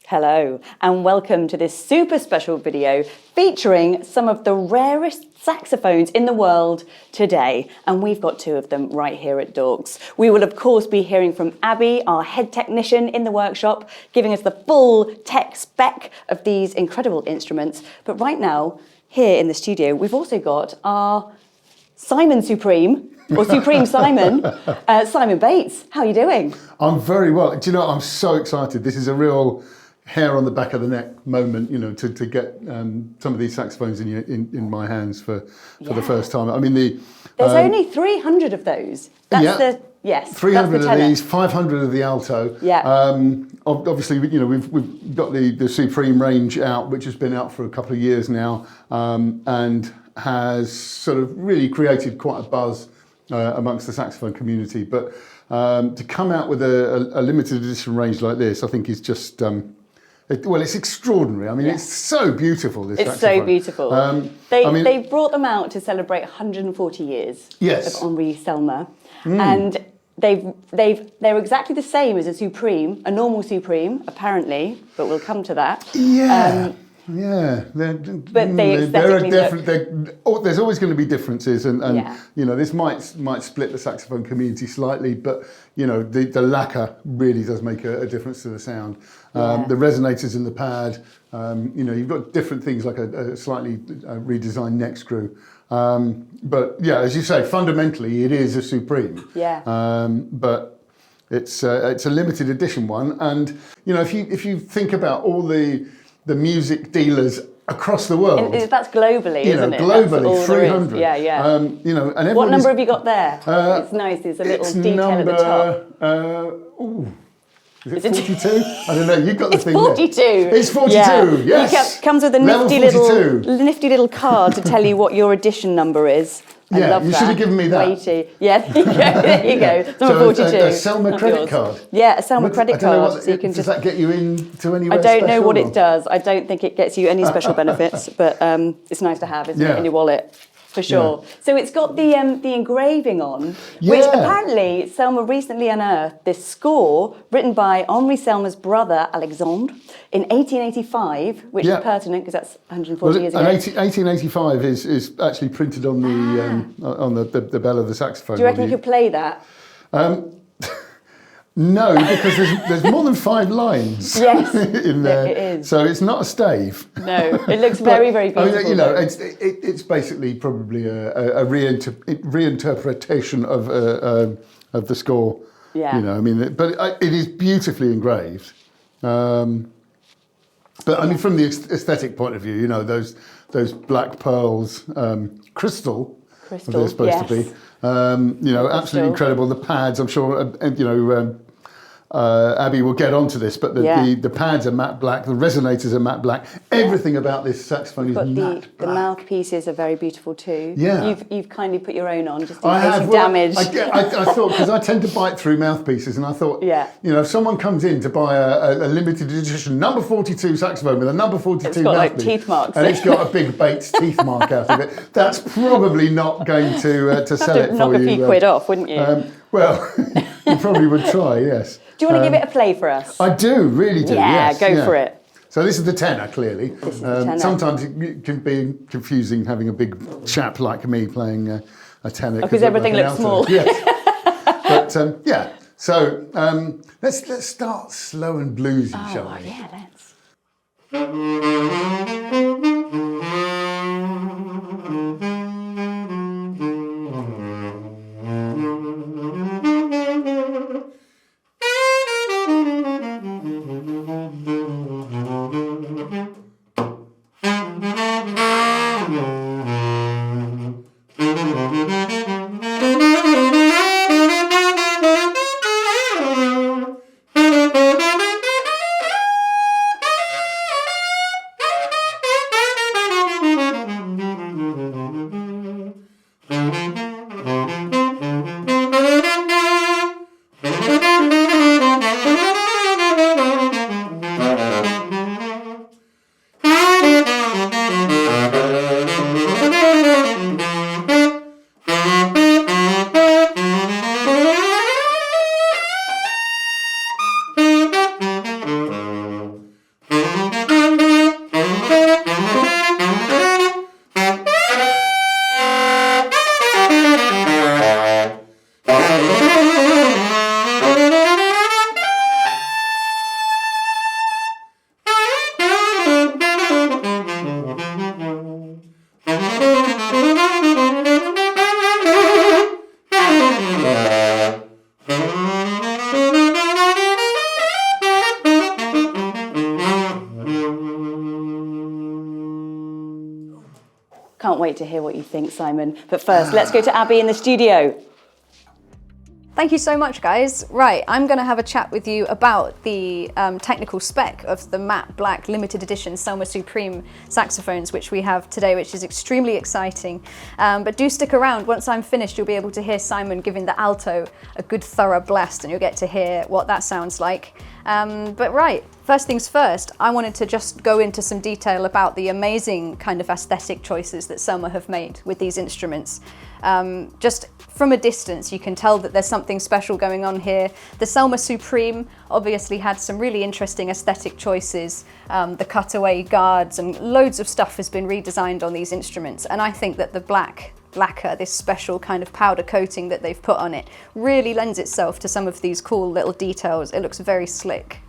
Hello, and welcome to this super special video featuring some of the rarest saxophones in the world today. And we've got two of them right here at Dorks. We will, of course, be hearing from Abby, our head technician in the workshop, giving us the full tech spec of these incredible instruments. But right now, here in the studio, we've also got our Simon Supreme, or Supreme Simon, Simon Bates. How are you doing? I'm very well. Do you know, I'm so excited. This is a real hair on the back of the neck moment, you know, to get some of these saxophones in my hands for the first time. I mean, there's only 300 of those. That's 300 that's of these, 500 of the Alto. Yeah. Obviously, you know, we've got the Supreme range out, which has been out for a couple of years now, and has sort of really created quite a buzz amongst the saxophone community. But to come out with a limited edition range like this, I think is just it's extraordinary. I mean, it's so beautiful. This saxophone. So beautiful. They brought them out to celebrate 140 years of Henri Selmer, and they're exactly the same as a normal Supreme, apparently, but we'll come to that. But there's always going to be differences, and you know, this might split the saxophone community slightly, but you know, the lacquer really does make a difference to the sound. The resonators in the pad, you know, you've got different things like a slightly redesigned neck screw. But yeah, as you say, fundamentally it is a Supreme. But it's a limited edition one, and you know, if you think about all the music dealers across the world, that's globally, isn't it? Globally, 300. You know, and what number have you got there? It's nice. There's a little detail at the top. Is it 42? I don't know. You've got the thing 42. There. It's 42. Yes. It comes with a nifty little card to tell you what your edition number is. I love you should have given me that. Weighty. Yeah, there you go. Number 42. A Selmer credit card. Yeah, a Selmer credit card. So you can does that get you into anywhere? I don't know what it does. I don't think it gets you any special benefits, but it's nice to have, isn't it, in your wallet? For sure. Yeah. So it's got the engraving on, which apparently Selmer recently unearthed this score written by Henri Selmer's brother Alexandre in 1885, which is pertinent because that's 140 years ago. 1885 is actually printed on the bell of the saxophone. Do you reckon you could play that? No, because there's more than 5 lines in there. It is. So it's not a stave. No, it looks very, very beautiful. I mean, you know, it's basically probably a reinterpretation of the score. Yeah. You know, I mean, but it is beautifully engraved. But I mean, from the aesthetic point of view, you know, those black pearls, crystal they're supposed to be. You know, absolutely incredible. The pads, I'm sure, you know, Abby will get onto this, but the pads are matte black, the resonators are matte black. Everything about this saxophone is matte black. The mouthpieces are very beautiful too. Yeah. You've kindly put your own on just in case of damage. I thought, because I tend to bite through mouthpieces, and I thought, you know, if someone comes in to buy a limited edition number 42 saxophone with a number 42 it's got mouthpiece, like teeth marks, and it's got a big Bates teeth mark out of it, that's probably not going to sell it for you. Knock a few quid off, wouldn't you? Well, you probably would try, yes. Do you want to give it a play for us? I do, really do. Yeah, go for it. So this is the tenor, clearly. This is the tenor. Sometimes it can be confusing having a big chap like me playing a tenor. Because everything looks small. Yes. But yeah, so let's start slow and bluesy, shall we? Yeah, let's. can't wait to hear what you think, Simon. But first, let's go to Abby in the studio. Thank you so much, guys. Right, I'm going to have a chat with you about the technical spec of the matte black limited edition Selmer Supreme saxophones, which we have today, which is extremely exciting. But do stick around. Once I'm finished, you'll be able to hear Simon giving the alto a good thorough blast, and you'll get to hear what that sounds like. But right, first things first, I wanted to just go into some detail about the amazing kind of aesthetic choices that Selmer have made with these instruments. Just from a distance, you can tell that there's something special going on here. The Selmer Supreme obviously had some really interesting aesthetic choices. The cutaway guards and loads of stuff has been redesigned on these instruments. And I think that the black lacquer, this special kind of powder coating that they've put on it, really lends itself to some of these cool little details. It looks very slick.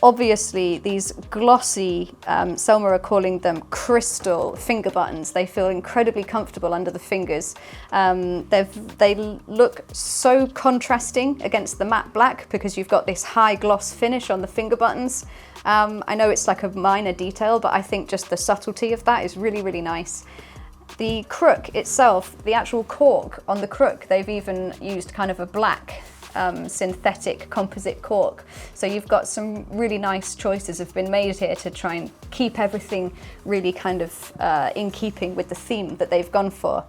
Obviously, these glossy, Selmer are calling them crystal finger buttons. They feel incredibly comfortable under the fingers. They look so contrasting against the matte black because you've got this high gloss finish on the finger buttons. I know it's like a minor detail, but I think just the subtlety of that is really, really nice. The crook itself, the actual cork on the crook, they've even used kind of a black synthetic composite cork. So you've got some really nice choices have been made here to try and keep everything really kind of in keeping with the theme that they've gone for.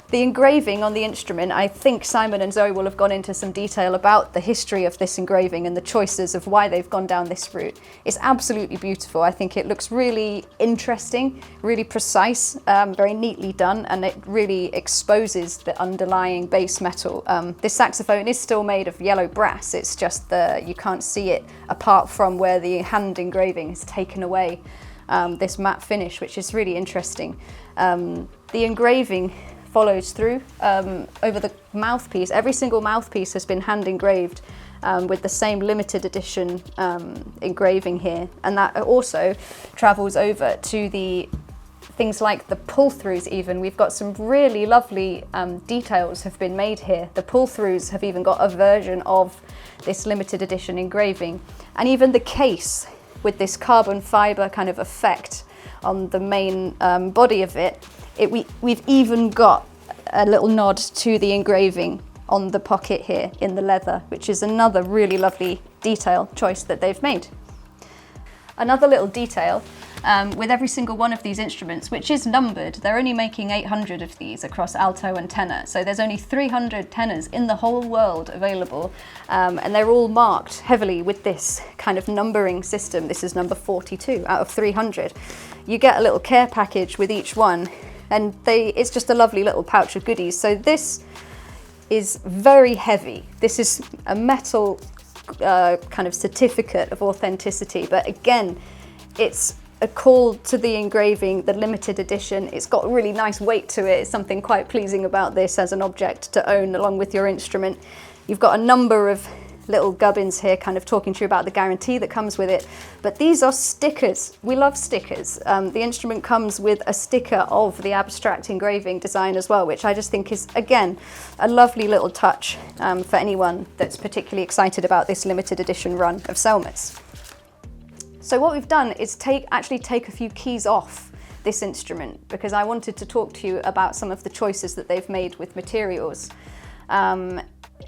The engraving on the instrument, I think Simon and Zoe will have gone into some detail about the history of this engraving and the choices of why they've gone down this route. It's absolutely beautiful. I think it looks really interesting, really precise, very neatly done, and it really exposes the underlying base metal. This saxophone is still made of yellow brass. It's just you can't see it apart from where the hand engraving has taken away this matte finish, which is really interesting. The engraving follows through over the mouthpiece. Every single mouthpiece has been hand engraved with the same limited edition engraving here, and that also travels over to the things like the pull-throughs even. We've got some really lovely details have been made here. The pull-throughs have even got a version of this limited edition engraving, and even the case with this carbon fiber kind of effect on the main body of it. We've even got a little nod to the engraving on the pocket here in the leather, which is another really lovely detail choice that they've made. Another little detail with every single one of these instruments, which is numbered. They're only making 800 of these across alto and tenor, so there's only 300 tenors in the whole world available, and they're all marked heavily with this kind of numbering system. This is number 42 out of 300. You get a little care package with each one, and it's just a lovely little pouch of goodies. So this is very heavy. This is a metal kind of certificate of authenticity, but again, it's a call to the engraving, the limited edition. It's got a really nice weight to it. It's something quite pleasing about this as an object to own along with your instrument. You've got a number of little gubbins here kind of talking to you about the guarantee that comes with it, but these are stickers. We love stickers. The instrument comes with a sticker of the abstract engraving design as well, which I just think is, again, a lovely little touch for anyone that's particularly excited about this limited edition run of Selmers. So what we've done is actually take a few keys off this instrument, because I wanted to talk to you about some of the choices that they've made with materials.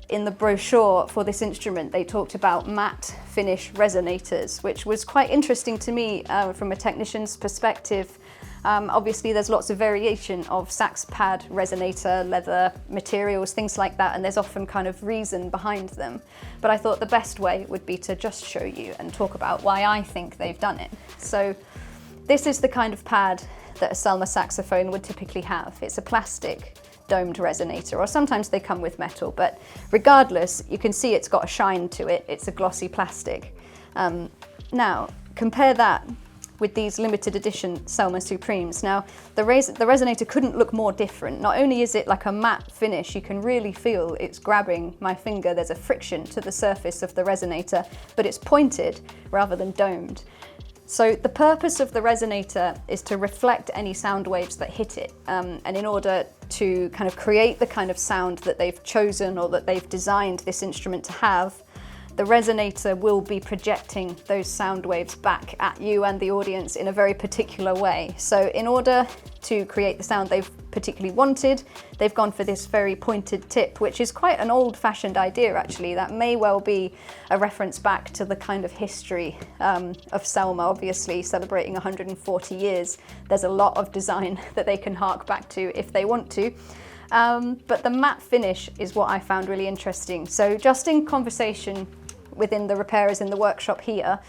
In the brochure for this instrument, they talked about matte finish resonators, which was quite interesting to me from a technician's perspective. Obviously, there's lots of variation of sax pad, resonator, leather materials, things like that, and there's often kind of reason behind them. But I thought the best way would be to just show you and talk about why I think they've done it. So this is the kind of pad that a Selmer saxophone would typically have. It's a plastic domed resonator, or sometimes they come with metal, but regardless, you can see it's got a shine to it. It's a glossy plastic. Now, compare that with these limited edition Selmer Supremes. Now, the resonator couldn't look more different. Not only is it like a matte finish, you can really feel it's grabbing my finger. There's a friction to the surface of the resonator, but it's pointed rather than domed. So the purpose of the resonator is to reflect any sound waves that hit it. And in order to kind of create the kind of sound that they've chosen or that they've designed this instrument to have, the resonator will be projecting those sound waves back at you and the audience in a very particular way. So in order to create the sound they've particularly wanted. They've gone for this very pointed tip, which is quite an old-fashioned idea actually. That may well be a reference back to the kind of history of Selmer, obviously celebrating 140 years. There's a lot of design that they can hark back to if they want to. But the matte finish is what I found really interesting. So just in conversation within the repairers in the workshop here,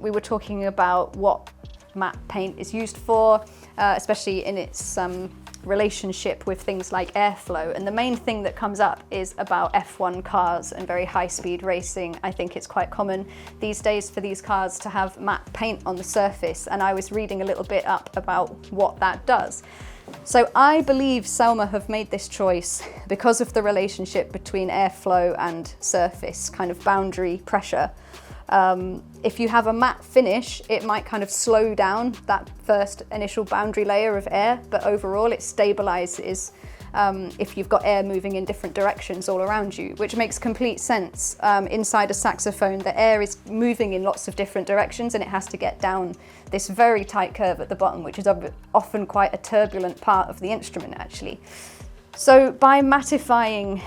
we were talking about what matte paint is used for, especially in its relationship with things like airflow. And the main thing that comes up is about F1 cars and very high-speed racing. I think it's quite common these days for these cars to have matte paint on the surface, and I was reading a little bit up about what that does. So I believe Selmer have made this choice because of the relationship between airflow and surface, kind of boundary pressure. If you have a matte finish, it might kind of slow down that first initial boundary layer of air, but overall it stabilizes if you've got air moving in different directions all around you, which makes complete sense. Inside a saxophone, the air is moving in lots of different directions and it has to get down this very tight curve at the bottom, which is often quite a turbulent part of the instrument actually. So by mattifying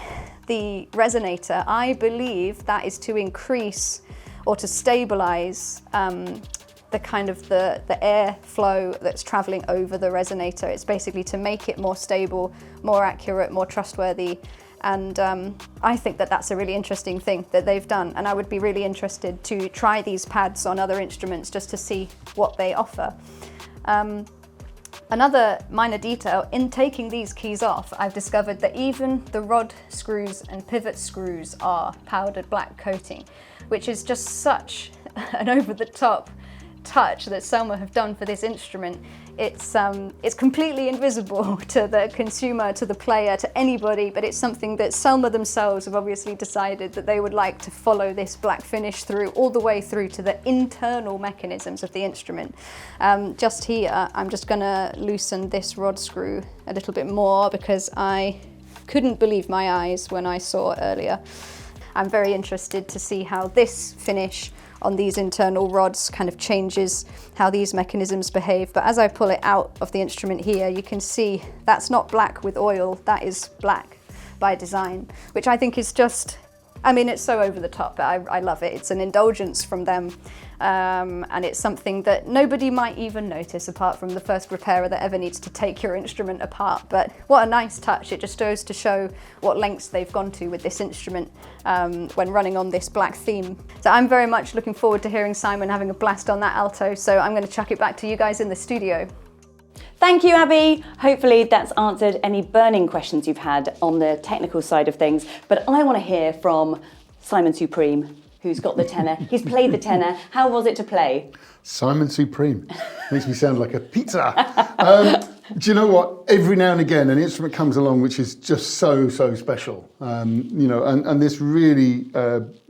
the resonator, I believe that is to increase or to stabilize the kind of the airflow that's traveling over the resonator. It's basically to make it more stable, more accurate, more trustworthy. And I think that that's a really interesting thing that they've done. And I would be really interested to try these pads on other instruments just to see what they offer. Another minor detail, in taking these keys off, I've discovered that even the rod screws and pivot screws are powdered black coating, which is just such an over-the-top touch that Selmer have done for this instrument. It's completely invisible to the consumer, to the player, to anybody, but it's something that Selmer themselves have obviously decided that they would like to follow this black finish through, all the way through to the internal mechanisms of the instrument. Just here, I'm just gonna loosen this rod screw a little bit more because I couldn't believe my eyes when I saw it earlier. I'm very interested to see how this finish on these internal rods kind of changes how these mechanisms behave. But as I pull it out of the instrument here, you can see that's not black with oil, that is black by design, which I think is just, I mean, it's so over the top, but I love it. It's an indulgence from them, and it's something that nobody might even notice apart from the first repairer that ever needs to take your instrument apart. But what a nice touch. It just goes to show what lengths they've gone to with this instrument when running on this black theme. So I'm very much looking forward to hearing Simon having a blast on that alto, so I'm going to chuck it back to you guys in the studio. Thank you, Abby. Hopefully that's answered any burning questions you've had on the technical side of things. But I want to hear from Simon Supreme, who's got the tenor. He's played the tenor. How was it to play? Simon Supreme. Makes me sound like a pizza. Do you know what? Every now and again, an instrument comes along which is just so special. You know, and this really,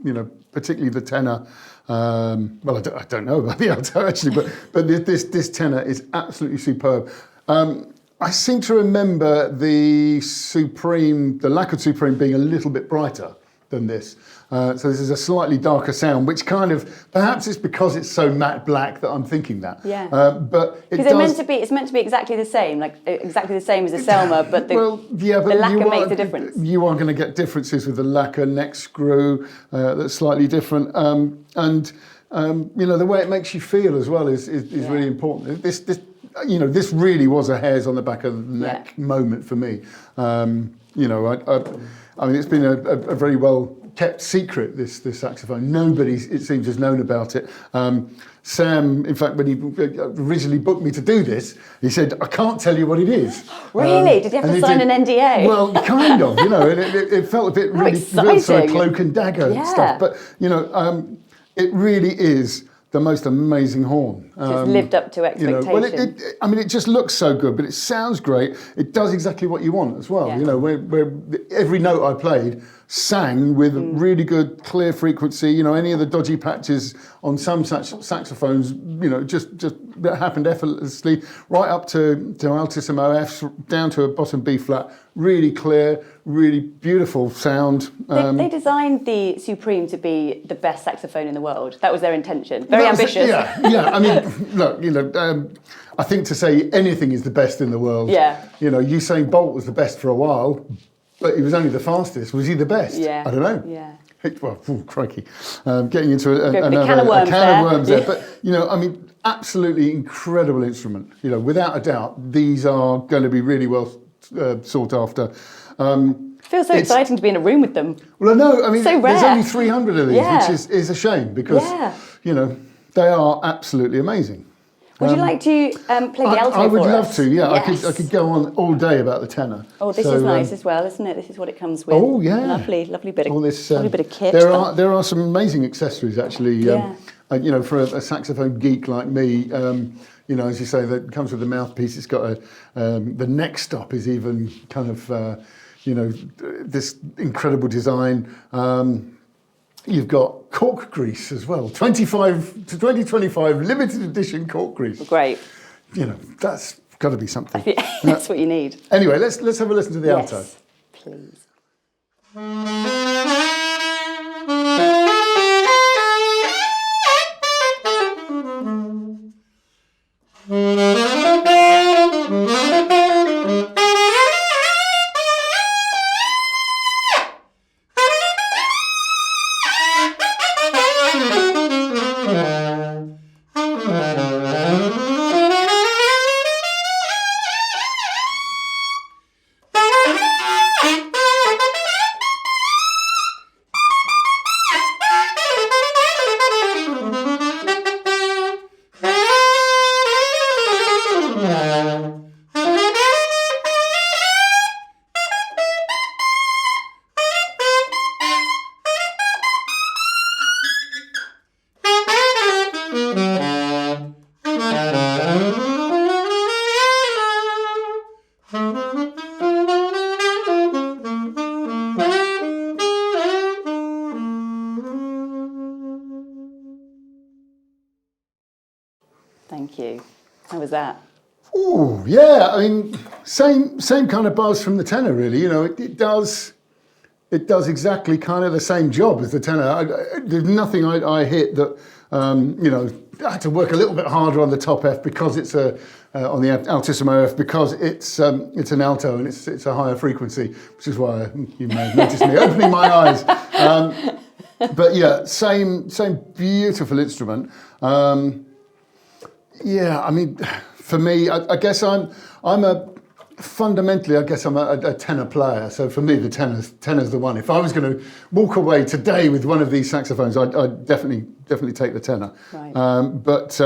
you know, particularly the tenor. Well, I don't know about the alto actually, but this tenor is absolutely superb. I seem to remember the lacquered Supreme being a little bit brighter than this. So this is a slightly darker sound, which kind of, perhaps it's because it's so matte black that I'm thinking that. Yeah. But it's meant to be exactly the same, like exactly the same as a Selmer, but the lacquer makes a difference. You are going to get differences with the lacquer neck screw that's slightly different. And you know, the way it makes you feel as well is really important. You know, this really was a hairs on the back of the neck moment for me. You know, I mean, it's been a very well kept secret, this saxophone. Nobody, it seems, has known about it. Sam, in fact, when he originally booked me to do this, he said, I can't tell you what it is. Really? Did you have to sign an NDA? Well, kind of, you know, and it felt a bit really sort of cloak and dagger stuff. But, you know, it really is the most amazing horn. It's lived up to expectation. You know, well, I mean, it just looks so good, but it sounds great. It does exactly what you want as well. Yeah. You know, where every note I played sang with really good clear frequency. You know, any of the dodgy patches on some such saxophones, you know, just that happened effortlessly, right up to altissimo Fs, down to a bottom B flat. Really clear, really beautiful sound. They designed the Supreme to be the best saxophone in the world. That was their intention. Very ambitious. Yeah. I mean, look, you know, I think to say anything is the best in the world. Yeah. You know, Usain Bolt was the best for a while, but he was only the fastest. Was he the best? Yeah. I don't know. Yeah. Well, crikey, getting into a can of worms there. But you know, I mean, absolutely incredible instrument. You know, without a doubt, these are going to be really well sought after. Feels so exciting to be in a room with them. Well, I know. I mean, so there's rare. only 300 of these, Yeah. which is a shame because you know they are absolutely amazing. Would you like to play the alto I would for love us? to. Yeah, Yes. I could go on all day about the tenor. Oh, this is nice as well, isn't it? This is what it comes with. Oh, yeah. Lovely bit of All this, lovely bit of kit. There are some amazing accessories actually. You know, for a saxophone geek like me, you know, as you say, that comes with the mouthpiece. It's got the neck stop is even kind of, you know, this incredible design. You've got cork grease as well, 2025 limited edition cork grease. Great. You know, that's got to be something. That's what you need. Anyway, let's have a listen to the alto. Yes, please. Thank you. How was that? Oh yeah, I mean, same kind of buzz from the tenor, really. You know, it does exactly kind of the same job as the tenor. There's nothing I hit that you know, I had to work a little bit harder on the top F because it's on the altissimo F because it's an alto and it's a higher frequency, which is why you may have noticed me opening my eyes. But yeah, same beautiful instrument. Yeah, I mean, for me, I guess fundamentally I'm a tenor player. So for me, the tenor's the one. If I was going to walk away today with one of these saxophones, I'd definitely take the tenor. Right. But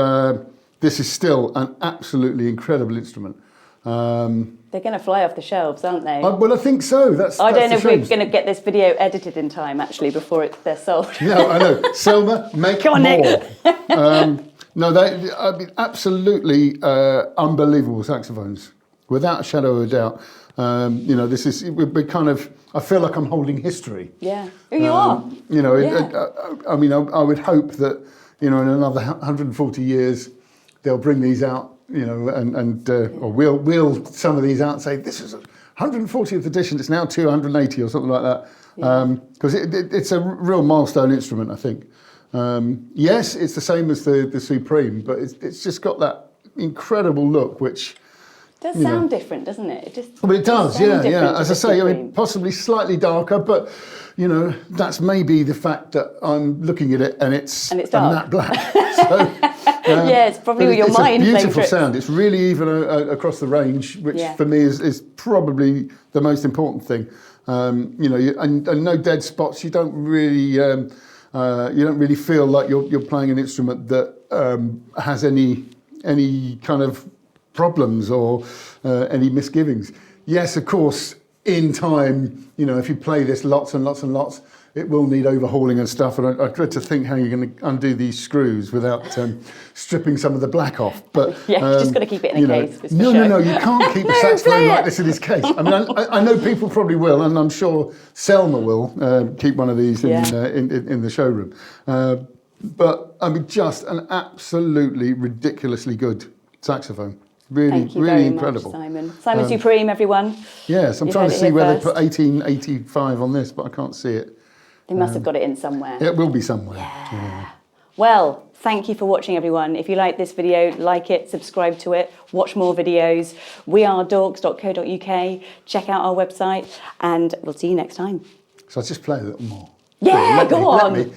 this is still an absolutely incredible instrument. They're going to fly off the shelves, aren't they? Well, I think so. I don't know if we're going to get this video edited in time, actually, before they're sold. No, I know. Selmer, make Come on, more. Nick. No, I mean, absolutely unbelievable saxophones, without a shadow of a doubt. You know, we're kind of, I feel like I'm holding history. Yeah, you are. You know, Yeah. I mean, I would hope that, you know, in another 140 years, they'll bring these out, you know, or we'll wheel some of these out and say, this is a 140th edition, it's now 280 or something like that. Because it's a real milestone instrument, I think. Yes, it's the same as the Supreme, but it's just got that incredible look, which It does sound different, doesn't it? Well, it does, yeah. As I say, I mean, Supreme. possibly slightly darker, but you know, that's maybe the fact that I'm looking at it and it's dark. matte black. So, yeah, it's probably with your it's mind a playing beautiful tricks. sound. It's really even across the range, which for me is probably the most important thing. You know, and no dead spots. You don't really feel like you're playing an instrument that has any kind of problems or any misgivings. Yes, of course, in time, you know, if you play this lots and lots and lots, it will need overhauling and stuff. And I dread to think how you're going to undo these screws without stripping some of the black off. But Yeah, you've just got to keep it in a case. Just for no, show. you can't keep the saxophone like this in this case. I mean, I know people probably will, and I'm sure Selmer will keep one of these in the showroom. But I mean, just an absolutely ridiculously good saxophone. Really, Thank you really very incredible. much, Simon. Simon Supreme, everyone. Yes, I'm You've trying to heard it see here where first. they put 1885 on this, but I can't see it. They must have got it in somewhere. It will be somewhere. Yeah. Well, thank you for watching, everyone. If you like this video, like it, subscribe to it, watch more videos. wearedorks.co.uk. Check out our website, and we'll see you next time. So I'll just play a little more. Yeah, go on. Let me.